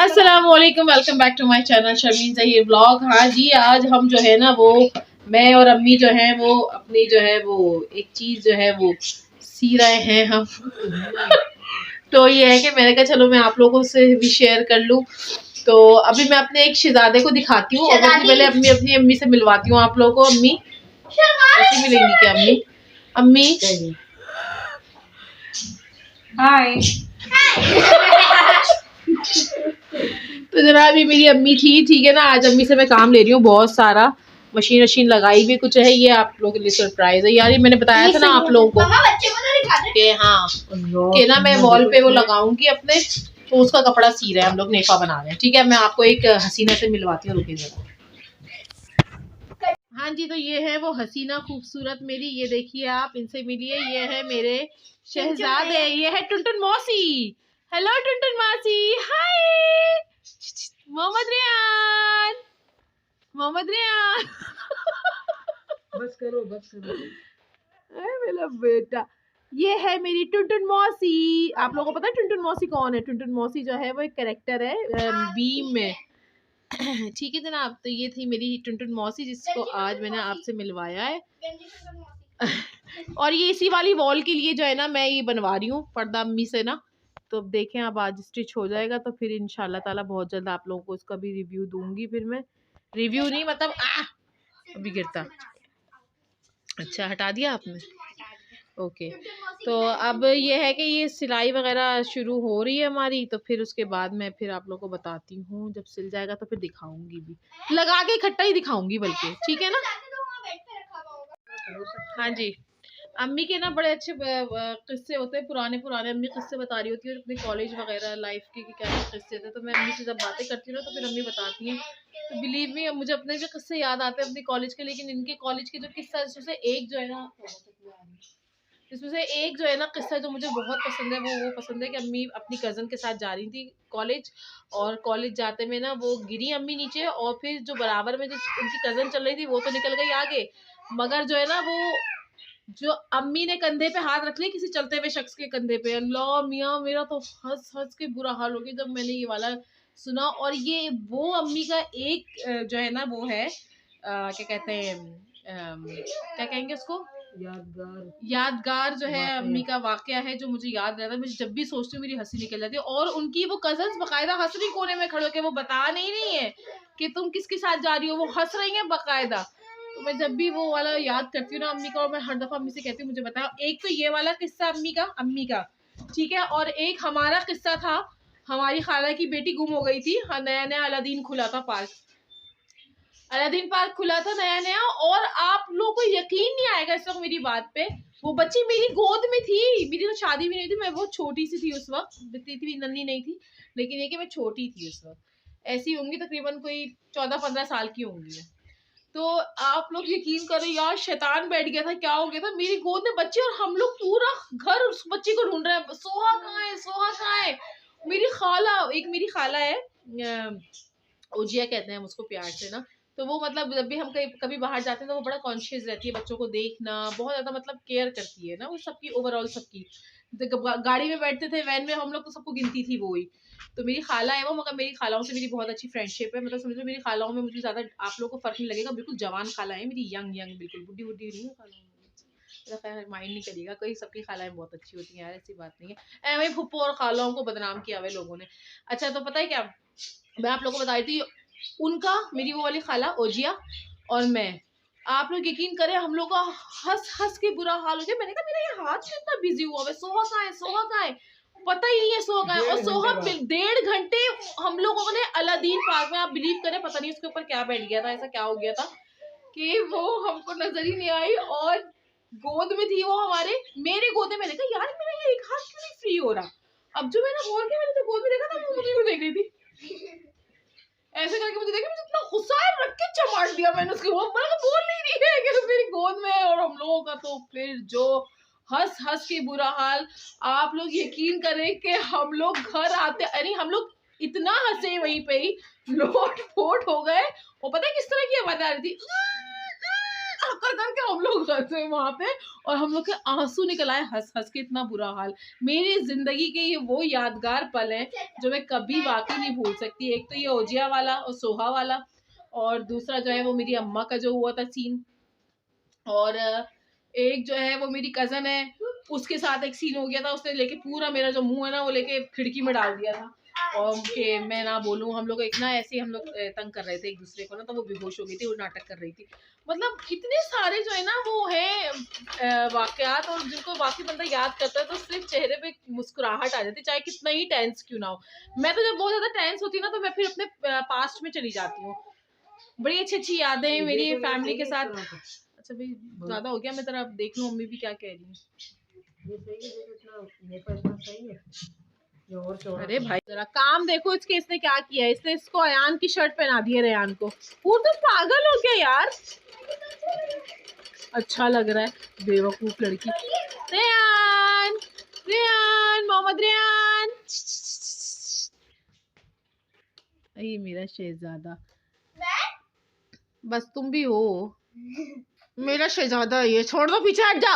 अस्सलाम वालेकुम, welcome back to my channel Sharmeen Zaheer vlog. हाँ जी, आज हम जो है ना वो मैं और अम्मी जो है वो अपनी जो है वो एक चीज़ जो है वो सी रहे हैं हम। तो ये है कि मैंने कहा चलो मैं आप लोगों से भी शेयर कर लूँ। तो अभी मैं अपने एक शहजादे को दिखाती हूँ और सबसे पहले अपनी अम्मी से मिलवाती हूँ आप लोगों को। अम्मी ऐसी मिलेंगी क्या अम्मी? अम्मी हाय। तो जनाब ये मेरी अम्मी थी, ठीक है ना। आज अम्मी से मैं काम ले रही हूँ बहुत सारा, मशीन वशीन लगाई भी कुछ है। ये आप लोगों के लिए सरप्राइज है यार। ये मैंने बताया था ना आप लोगों को कि हाँ कि ना मैं वॉल पे वो लगाऊंगी अपने, तो उसका कपड़ा सी रहे हैं हम लोग, नेफा बना रहे हैं। ठीक है, मैं आपको एक हसीना से मिलवाती हूँ, रुकिए जरा। हाँ जी, तो ये है वो हसीना खूबसूरत मेरी, ये देखिए आप, इनसे मिलिए। ये है मेरे शहजादे, ये है टुनटुन मौसी। हेलो टुनटुन मौसी, हाय। मोहम्मद रियान, मोहम्मद रियान। बस करो बस करो। मेरा बेटा, ये है मेरी टुनटुन मौसी। आप लोगों को पता है टुनटुन मौसी कौन है? टुनटुन मौसी जो है वो एक कैरेक्टर है बीम में। ठीक है जनाब, तो ये थी मेरी टुनटुन मौसी जिसको आज मैंने आपसे मिलवाया है। और ये इसी वाली वॉल के लिए जो है ना मैं ये बनवा रही हूँ पर्दा अम्मी से ना। तो अब देखें, अब आज स्टिच हो जाएगा तो फिर इंशाल्लाह ताला बहुत जल्द आप लोगों को इसका भी रिव्यू दूंगी। फिर मैं रिव्यू नहीं मतलब अभी गिरता। अच्छा हटा दिया आपने, ओके। तो अब ये है कि ये सिलाई वगैरह शुरू हो रही है हमारी, तो फिर उसके बाद मैं फिर आप लोगों को बताती हूँ। जब सिल जाएगा तो फिर दिखाऊंगी भी, लगा के इकट्ठा ही दिखाऊंगी बल्कि, ठीक है ना। हाँ जी, अम्मी के ना बड़े अच्छे किस्से होते हैं, पुराने पुराने अम्मी किस्से बता रही होती है अपने कॉलेज वगैरह लाइफ के कि क्या किस्से थे। तो मैं अम्मी से जब बातें करती हूँ ना तो फिर अम्मी बताती हैं। तो बिलीव मी, मुझे अपने भी किस्से याद आते हैं अपने कॉलेज के, लेकिन इनके कॉलेज के जो किस्सा इसमें से एक जो है ना, इसमें से एक जो है ना किस्सा जो मुझे बहुत पसंद है, वो पसंद है कि अम्मी अपनी कज़न के साथ जा रही थी कॉलेज, और कॉलेज जाते में ना वो गिरी अम्मी नीचे, और फिर जो बराबर में जो उनकी कज़न चल रही थी वो तो निकल गई आगे, मगर जो है ना वो जो अम्मी ने कंधे पे हाथ रख लिया किसी चलते हुए शख्स के कंधे पे। अल्लाह मियाँ, मेरा तो हंस हंस के बुरा हाल हो गया जब मैंने ये वाला सुना। और ये वो अम्मी का एक जो है ना वो है क्या कहते हैं, क्या कहेंगे उसको, यादगार जो है अम्मी का वाकया है जो मुझे याद रहता है। मुझे जब भी सोचती हूँ मेरी हंसी निकल जाती है। और उनकी वो कजन्स बकायदा हंस रही कोने में खड़े होकर, वो बता नहीं है कि तुम किसके साथ जा रही हो, वो हंस रही है बकायदा। तो मैं जब भी वो वाला याद करती हूँ ना अम्मी का, और मैं हर दफा अम्मी से कहती हूँ मुझे बताओ। एक तो ये वाला किस्सा अम्मी का ठीक है, और एक हमारा किस्सा था, हमारी खाला की बेटी गुम हो गई थी। नया नया अलादीन खुला था पार्क, अलादीन पार्क खुला था नया नया, और आप लोगों को यकीन नहीं आएगा इस वक्त मेरी बात पे, वो बच्ची मेरी गोद में थी। मेरी तो शादी भी नहीं थी, मैं बहुत छोटी सी थी उस वक्त, इतनी नन्ही नहीं थी, लेकिन ये कि मैं छोटी थी उस वक्त, ऐसी होंगी तकरीबन कोई 14-15 साल की होंगी मैं। तो आप लोग यकीन करो यार, शैतान बैठ गया था, क्या हो गया था, मेरी गोद में बच्ची और हम लोग पूरा घर उस बच्ची को ढूंढ रहे हैं, सोहा कहाँ है, सोहा कहाँ है। मेरी खाला है, ओजिया कहते हैं हम उसको प्यार से ना। तो वो मतलब जब भी हम कभी बाहर जाते हैं तो वो बड़ा कॉन्शियस रहती है, बच्चों को देखना बहुत ज्यादा मतलब केयर करती है ना वो सबकी, ओवरऑल सबकी। गाड़ी में बैठते थे, वैन में हम लोग तो सबको गिनती थी वो ही। तो मेरी खाला है वो, मगर मेरी खालाओं से मेरी बहुत अच्छी फ्रेंडशिप है, मतलब समझो मेरी खालाओं में मुझे ज्यादा आप लोगों को फर्क नहीं लगेगा, बिल्कुल जवान खाला है मेरी, यंग यंग, बिल्कुल बुढ़ी बुढ़ी नहीं है खाला। माइंड नहीं करिएगा कोई, सबकी खालाएं बहुत अच्छी होती हैं यार, ऐसी बात नहीं है। भाई फुप्पो और खालाओं को बदनाम किया हुआ लोगों ने। अच्छा तो पता है क्या, मैं आप लोगों को बता रही थी, उनका मेरी वो वाली खाला ओजिया और मैं, आप लोग यकीन करें हम लोग का हंस हंस के बुरा हाल हो गया। मैंने कहा मेरा ये हाथ कितना बिजी हुआ है, सोहा कहाँ है, सोहा कहाँ है, पता ही नहीं है सोहा कहाँ है। और सोहा 1.5 घंटे हम लोगों ने अलादीन पार्क में, आप बिलीव करें पता नहीं उसके ऊपर क्या बैठ गया था, ऐसा क्या हो गया था कि वो हमको नजर ही नहीं आई, और गोद में थी वो हमारे, मेरे गोद में। मैंने कहा यार मेरा ये एक हाथ क्यों नहीं फ्री हो रहा। अब जो मैंने बोल के मैंने तो गोद में देखा था, वो मुझे देख रही थी ऐसे करके, मुझे देखा, मुझे इतना गुस्सा आया, रख के चमाट दिया मैंने उसके, वो बोल नहीं रही है कि मेरी गोद में है। और हम लोगों का तो फिर जो हंस हंस के बुरा हाल, आप लोग यकीन करें कि हम लोग घर आते, अरे हम लोग इतना हंसे वहीं पे ही, लोट पोट हो गए। वो पता है किस तरह की आवाज आ रही थी, कर करके हम लोग हंसे वहां पे, और हम लोग के आंसू निकल आए हंस हंस के, इतना बुरा हाल। मेरी जिंदगी के ये वो यादगार पल है जो मैं कभी वाकई नहीं भूल सकती। एक तो ये ओजिया वाला और सोहा वाला, और दूसरा जो है वो मेरी अम्मा का जो हुआ था सीन, और एक जो है वो मेरी कजन है, उसके साथ एक सीन हो गया था, उसने लेके पूरा मेरा जो मुंह है ना वो लेके खिड़की में डाल दिया था, और कि मैं ना बोलूं, हम लोग एक ना ऐसे हम लोग तंग कर रहे थे एक दूसरे को ना, तो वो बेहोश हो गई थी, वो नाटक कर रही थी। मतलब इतने सारे जो है ना वो है वाकयात, और जिनको वाकई बंदा याद करता है तो सिर्फ चेहरे पे मुस्कुराहट आ जाती है, चाहे कितना ही टेंस क्यों ना हो। मैं तो जब बहुत ज्यादा टेंस होती है ना तो मैं फिर अपने पास्ट में चली जाती हूँ। बड़ी अच्छी अच्छी यादें हैं मेरी फैमिली के साथ। अच्छा भाई ज्यादा हो गया, मैं तरह देख लूं मम्मी भी क्या कह रही है। अरे भाई जरा काम देखो इसके, इसने क्या किया है, इसने इसको अयान की शर्ट पहना दी है रेयान को। वो तो पागल हो गया यार, अच्छा लग रहा है बेवकूफ लड़की। रेयान, रेयान, मोहम्मद रेयान, ये मेरा शहजादा, बस तुम भी हो मेरा शहजादा। ये छोड़ दो, पीछे हट जा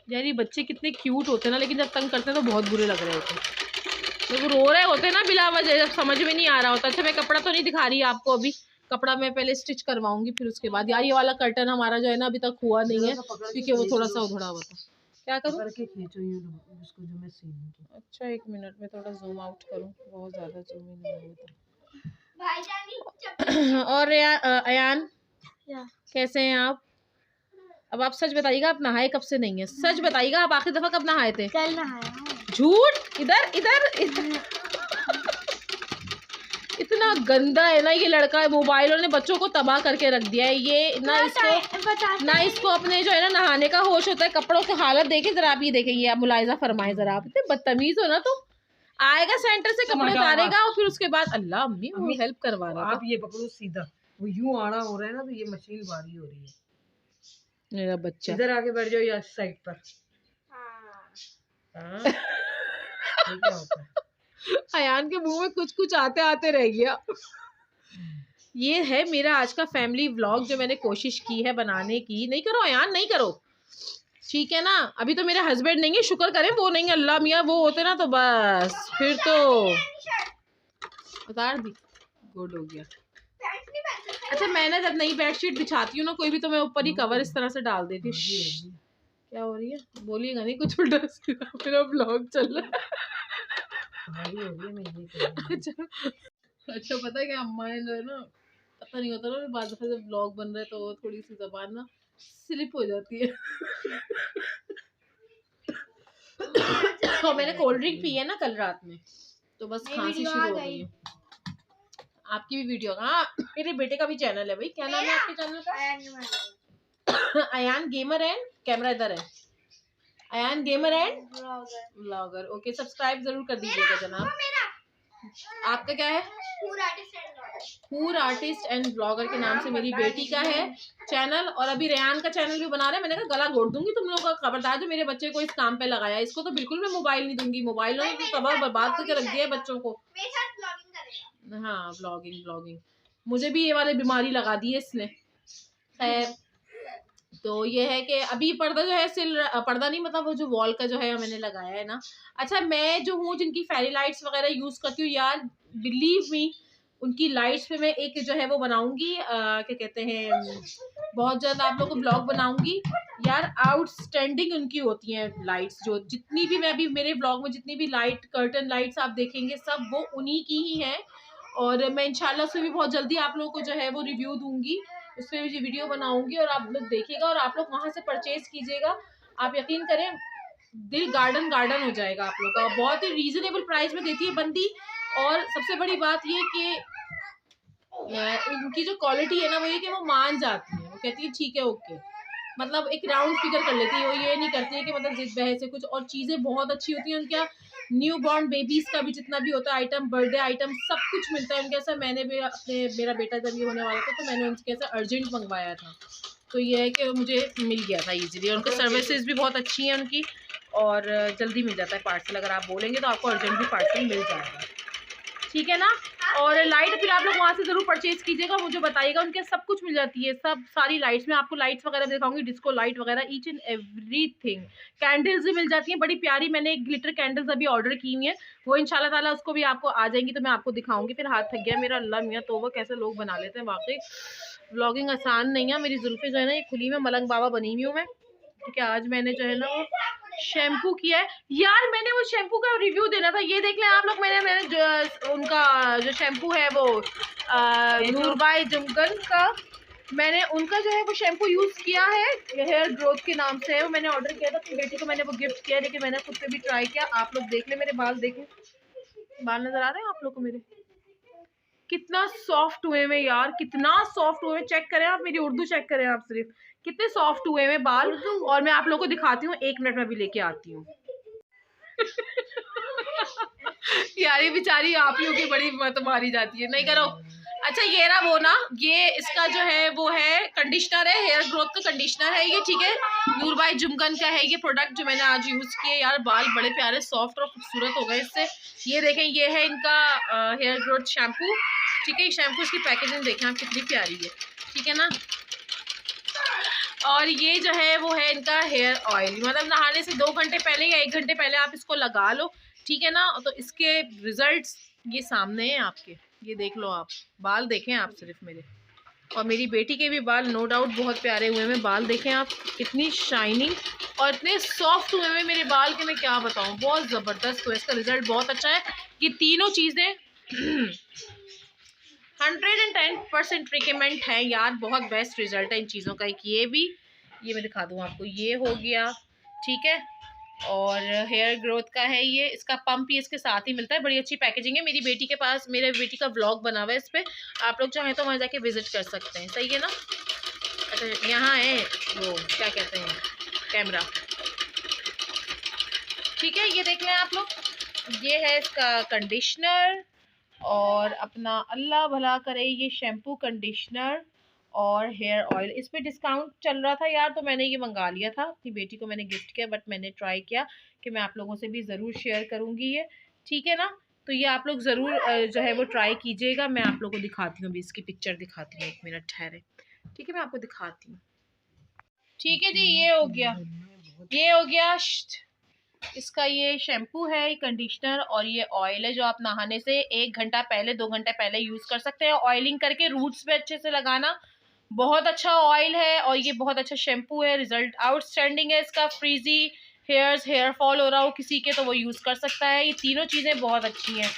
यार। ये बच्चे कितने क्यूट होते हैं ना, लेकिन जब तंग करते हैं तो बहुत बुरे लग रहे होते हैं। जब रो रहे होते हैं ना बिला वजह, जब समझ में नहीं आ रहा होता। अच्छा मैं कपड़ा तो नहीं दिखा रही आपको अभी, कपड़ा मैं पहले स्टिच करवाऊंगी फिर उसके बाद। यार ये वाला कर्टन हमारा जो है ना अभी तक हुआ नहीं है, क्योंकि वो थोड़ा सा उधड़ा हुआ था। क्या करूं? उसको जो मैं सीन। अच्छा एक मिनट में थोड़ा जूम आउट करूं, बहुत ज्यादा जूम इन नहीं होता। और अयान कैसे हैं आप? अब आप सच बताइएगा, आप नहाए कब से नहीं है? सच बताइएगा, आप आखिरी दफा कब नहाए थे? कल नहाया। झूठ, इधर इधर इतना गंदा है ना ये लड़का, मोबाइलों ने बच्चों को तबाह करके रख दिया है। ये ना इसको अपने जो है ना नहाने का होश होता है। कपड़ों की हालत देखे जरा आप, ये देखें, ये आप मुलायजा फरमाए जरा, आप इतने बदतमीज हो ना तुम। आएगा सेंटर से कपड़े उतारेगा और फिर उसके बाद अल्लाह अम्मी वो हेल्प करवा रहा था। आप ये पकड़ो सीधा, वो यूं आड़ा हो रहा है ना तो ये मशीन भारी हो रही है। मेरा बच्चा इधर आके बैठ जाओ या साइड पर। हाँ। क्या होता है? अयान के मुंह में कुछ कुछ आते आते रह गया। ये है मेरा आज का फैमिली व्लॉग जो मैंने कोशिश की है बनाने की। नहीं करो अयान, नहीं करो, ठीक है ना। अभी तो मेरे हस्बैंड नहीं है, शुक्र करें वो नहीं, अल्लाह मियाँ वो होते ना तो बस फिर तो उतार दी, गुड हो गया। अच्छा मैं ना जब नई बेडशीट बिछाती हूँ ना कोई भी, तो मैं ऊपर ही कवर इस तरह से डाल देती हूँ। क्या हो रही है? बोलिएगा नहीं कुछ उल्टा सीधा, मेरा ब्लॉग चल रहा है। अच्छा पता है क्या, अम्मा है जो है ना, पता नहीं होता ना, बाद में जब ब्लॉग बन रहा है तो थोड़ी सी जबान ना स्लिप हो जाती है। और मैंने कोल्ड ड्रिंक पी है ना कल रात में, तो बस खांसी शुरू हो गई है। आपकी भी वीडियो? हाँ मेरे बेटे का भी चैनल है भाई। क्या नाम है आपके चैनल का? अयान गेमर एंड, कैमरा इधर है, Ayan gamer and blogger. Okay subscribe जरूर कर दीजिएगा जनाब। आपका क्या है? हूर आर्टिस्ट एंड ब्लॉगर के नाम से मेरी बेटी का है चैनल, और अभी रेयान का चैनल भी बना रहे हैं। मैंने कहा गला घोट दूंगी तुम लोगों का, खबरदार जो मेरे बच्चे को इस काम पे लगाया। इसको तो बिल्कुल मैं मोबाइल नहीं दूंगी, मोबाइल ने तो तबाह बर्बाद करके रख दिया है बच्चों को। हाँ ब्लॉगिंग मुझे भी ये वाली बीमारी लगा दी है इसने। खैर तो ये है कि अभी पर्दा जो है पर्दा नहीं, मतलब वो जो वॉल का जो है मैंने लगाया है ना। अच्छा मैं जो हूँ जिनकी फेरी लाइट्स वगैरह यूज करती हूँ यार, बिलीव मी उनकी लाइट्स पे मैं एक जो है वो बनाऊंगी, क्या कहते हैं, बहुत जल्द आप लोगों को ब्लॉग बनाऊंगी यार। आउटस्टैंडिंग उनकी होती हैं लाइट्स, जो जितनी भी मैं अभी मेरे ब्लॉग में जितनी भी लाइट कर्टन लाइट्स आप देखेंगे सब वो उन्हीं की ही हैं। और मैं इंशाल्लाह से भी बहुत जल्दी आप लोगों को जो है वो रिव्यू दूंगी, उस पर भी वीडियो बनाऊंगी और आप लोग देखिएगा और आप लोग वहां से परचेज कीजिएगा। आप यकीन करें दिल गार्डन हो जाएगा आप लोग का। बहुत ही रीजनेबल प्राइस में देती है बंदी, और सबसे बड़ी बात ये कि उनकी जो क्वालिटी है ना वो ये कि वो मान जाती है, वो कहती है ठीक है ओके, मतलब एक राउंड फिगर कर लेती है। वो ये नहीं करती है कि मतलब जिद बहस से कुछ, और चीज़ें बहुत अच्छी होती हैं उनके यहाँ। न्यू बॉर्न बेबीज का भी जितना भी होता है आइटम, बर्थडे आइटम सब कुछ मिलता है उनके ऐसा। मैंने भी अपने मेरा बेटा जब ये होने वाला था तो मैंने उनके ऐसा अर्जेंट मंगवाया था, तो ये है कि मुझे मिल गया था ईजिली। उनकी सर्विसेज भी बहुत अच्छी हैं उनकी, और जल्दी मिल जाता है पार्सल। अगर आप बोलेंगे तो आपको अर्जेंट भी पार्सल मिल जाएगा, ठीक है ना। और लाइट फिर आप लोग वहाँ से ज़रूर परचेज़ कीजिएगा, मुझे बताइएगा, उनके सब कुछ मिल जाती है, सब सारी लाइट्स। मैं आपको लाइट्स वगैरह दिखाऊंगी, डिस्को लाइट वगैरह, ईच एंड एवरीथिंग। कैंडल्स भी मिल जाती हैं बड़ी प्यारी, मैंने एक ग्लिटर कैंडल्स अभी ऑर्डर की हुई हैं, वो इंशाल्लाह ताला उसको भी आपको आ जाएंगी तो मैं आपको दिखाऊंगी। फिर हाथ थक गया मेरा, अल्लाह मियाँ तौबा, कैसे लोग बना लेते हैं वाकई। व्लॉगिंग आसान नहीं है, मेरी जुल्फे जो है ना ये खुली में मलंग बाबा बनी हुई हूँ मैं, क्योंकि आज मैंने जो है ना वो शैम्पू किया है। यार मैंने वो शैम्पू का रिव्यू देना था, ये देख लें आप लोग, मैंने जो उनका जो शैम्पू है वो नूरबाई जुमगन का, मैंने उनका जो है वो शैम्पू यूज़ किया है, हेयर ग्रोथ के नाम से है वो, मैंने ऑर्डर किया था, अपनी बेटी को मैंने वो गिफ्ट किया, लेकिन मैंने खुद पे भी ट्राई किया। आप लोग देख ले मेरे बाल, देखें बाल नजर आ रहे हैं आप लोग को मेरे, कितना सॉफ्ट हुए में यार, कितना सॉफ्ट हुए में, चेक करें आप, मेरी उर्दू चेक करें आप सिर्फ, कितने सॉफ्ट हुए में बाल। और मैं आप लोगों को दिखाती हूँ, 1 मिनट में भी लेके आती हूँ। यार ये बेचारी आप लोगों की बड़ी मत मारी जाती है, नहीं करो। अच्छा ये रहा वो ना, ये इसका जो है वो है कंडीशनर है, हेयर ग्रोथ का कंडीशनर है ये, ठीक है, नूरबाई जुमगन का है ये प्रोडक्ट जो मैंने आज यूज किए। यार बाल बड़े प्यारे सॉफ्ट और खूबसूरत हो गए इससे। ये देखें, ये है इनका हेयर ग्रोथ शैम्पू, ठीक है, शैम्पू की पैकेजिंग देखें आप कितनी प्यारी है, ठीक है ना। और ये जो है वो है इनका हेयर ऑयल, मतलब नहाने से 2 घंटे पहले या 1 घंटे पहले आप इसको लगा लो, ठीक है ना। तो इसके रिजल्ट्स ये सामने हैं आपके, ये देख लो आप, बाल देखें आप सिर्फ मेरे, और मेरी बेटी के भी बाल नो डाउट बहुत प्यारे हुए हैं, बाल देखें आप, इतनी शाइनिंग और इतने सॉफ्ट हुए हैं मेरे बाल के, मैं क्या बताऊं, बहुत ज़बरदस्त हुआ, इसका रिजल्ट बहुत अच्छा है। ये तीनों चीज़ें 110% रिकमेंड है यार, बहुत बेस्ट रिजल्ट है इन चीज़ों का। एक ये भी, ये मैं दिखा दूँ आपको, ये हो गया, ठीक है, और हेयर ग्रोथ का है ये, इसका पंप ही इसके साथ ही मिलता है, बड़ी अच्छी पैकेजिंग है। मेरी बेटी के पास, मेरे बेटी का व्लॉग बना हुआ है इस पर, आप लोग चाहें तो वहाँ जाके विजिट कर सकते हैं, सही है ना। अच्छा यहाँ है वो क्या कहते हैं कैमरा, ठीक है, ये देख लें आप लोग, ये है इसका कंडीशनर, और अपना अल्लाह भला करे ये शैम्पू, कंडीशनर और हेयर ऑयल, इस पे डिस्काउंट चल रहा था यार, तो मैंने ये मंगा लिया था, अपनी बेटी को मैंने गिफ्ट किया, बट मैंने ट्राई किया कि मैं आप लोगों से भी ज़रूर शेयर करूँगी ये, ठीक है ना। तो ये आप लोग ज़रूर जो है वो ट्राई कीजिएगा। मैं आप लोगों को दिखाती हूँ, अभी इसकी पिक्चर दिखाती हूँ, 1 मिनट ठहरे, ठीक है, मैं आपको दिखाती हूँ, ठीक है जी। ये हो गया, ये हो गया इसका ये शैम्पू है, ये कंडीशनर और ये ऑयल है, जो आप नहाने से 1 घंटा पहले 2 घंटे पहले यूज़ कर सकते हैं, ऑयलिंग करके रूट्स पे अच्छे से लगाना। बहुत अच्छा ऑयल है और ये बहुत अच्छा शैम्पू है, रिजल्ट आउटस्टैंडिंग है इसका। फ्रीजी हेयर फॉल हो रहा हो किसी के तो वो यूज़ कर सकता है, ये तीनों चीज़ें बहुत अच्छी हैं।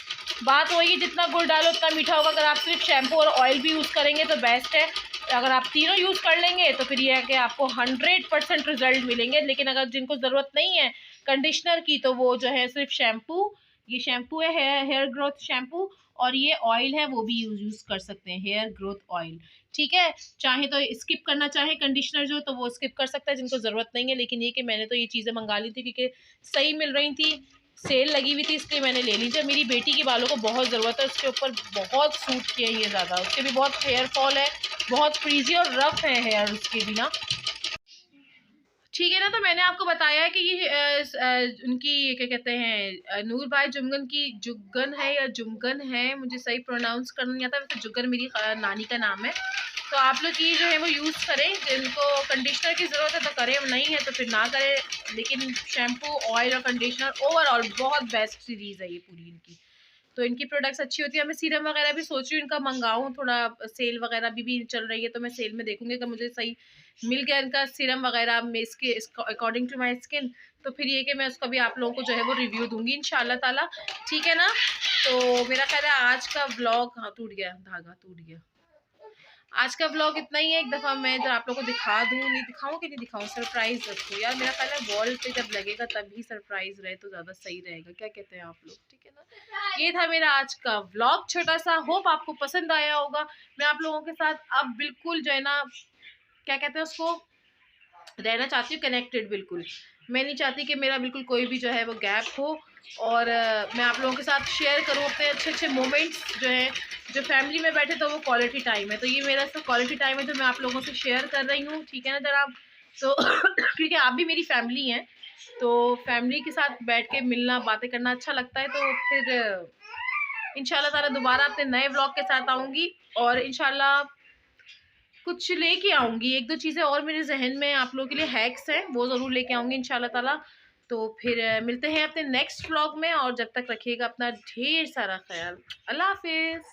बात वही, जितना गुड़ डालो उतना मीठा होगा। अगर आप सिर्फ शैम्पू और ऑयल भी यूज़ करेंगे तो बेस्ट है, अगर आप तीनों यूज़ कर लेंगे तो फिर ये है कि आपको 100% रिजल्ट मिलेंगे। लेकिन अगर जिनको ज़रूरत नहीं है कंडीशनर की, तो वो जो है सिर्फ शैम्पू, ये शैम्पू है हेयर ग्रोथ शैम्पू, और ये ऑयल है वो भी यूज़ कर सकते हैं, हेयर ग्रोथ ऑयल, ठीक है। चाहे तो स्किप करना चाहे कंडीशनर जो, तो वो स्किप कर सकता है जिनको ज़रूरत नहीं है। लेकिन ये कि मैंने तो ये चीज़ें मंगा ली थी क्योंकि सही मिल रही थी, सेल लगी हुई थी, इसलिए मैंने ले ली थी। मेरी बेटी के बालों को बहुत ज़रूरत है, उसके ऊपर बहुत सूट किए ये ज़्यादा, उसके भी बहुत हेयर फॉल है, बहुत फ्रीजी और रफ है हेयर उसके भी ना, ठीक है ना। तो मैंने आपको बताया है कि ये उनकी क्या कहते हैं नूरबाई जुमगन की, जुगन है या जुमगन है, मुझे सही प्रोनाउंस करना नहीं आता, वैसे जुगन मेरी नानी का नाम है। तो आप लोग ये जो है वो यूज़ करें, जिनको कंडीशनर की ज़रूरत है तो करें, नहीं है तो फिर ना करें। लेकिन शैम्पू, ऑयल और कंडीशनर ओवरऑल बहुत बेस्ट सीरीज़ है ये पूरी इनकी, तो इनकी प्रोडक्ट्स अच्छी होती है। मैं सीरम वगैरह भी सोच रही हूँ इनका मंगाऊँ, थोड़ा सेल वगैरह भी चल रही है, तो मैं सेल में देखूँगी अगर मुझे सही मिल गया इनका सीरम वगैरह में इसके अकॉर्डिंग टू माय स्किन, तो फिर ये कि मैं उसका भी आप लोगों को जो है वो रिव्यू दूंगी इंशाल्लाह ताला, ठीक है ना। तो मेरा ख्याल है आज का व्लॉग, हाँ टूट गया, धागा टूट गया, आज का व्लॉग इतना ही है। एक दफ़ा मैं जब आप लोगों को दिखा दूँ, नहीं दिखाऊँ कि नहीं दिखाऊँ, सरप्राइज़ रखूँ यार, मेरा ख्याल है वॉल पे जब लगेगा तभी सरप्राइज़ रहे तो ज़्यादा सही रहेगा, क्या कहते हैं आप लोग, ठीक है ना। ये था मेरा आज का व्लॉग छोटा सा, होप आपको पसंद आया होगा। मैं आप लोगों के साथ अब बिल्कुल जो है ना, क्या कहते हैं उसको, रहना चाहती हूँ कनेक्टेड बिल्कुल। मैं नहीं चाहती कि मेरा बिल्कुल कोई भी जो है वो गैप हो, और मैं आप लोगों के साथ शेयर करूँ अपने अच्छे अच्छे मोमेंट्स जो हैं, जो फैमिली में बैठे तो वो क्वालिटी टाइम है, तो ये मेरा सब क्वालिटी टाइम है जो मैं आप लोगों से शेयर कर रही हूँ, ठीक है ना जरा। तो क्योंकि आप भी मेरी फैमिली हैं, तो फैमिली के साथ बैठ के मिलना, बातें करना अच्छा लगता है, तो फिर इंशाल्लाह ताला दोबारा अपने नए व्लॉग के साथ आऊँगी और इंशाल्लाह कुछ लेके आऊँगी, 1-2 चीज़ें और मेरे ज़हन में आप लोगों के लिए हैक्स हैं, वो ज़रूर लेके आऊँगी इंशाल्लाह ताला। तो फिर मिलते हैं अपने नेक्स्ट व्लॉग में और जब तक रखिएगा अपना ढेर सारा ख़्याल। अल्लाह हाफ़िज़।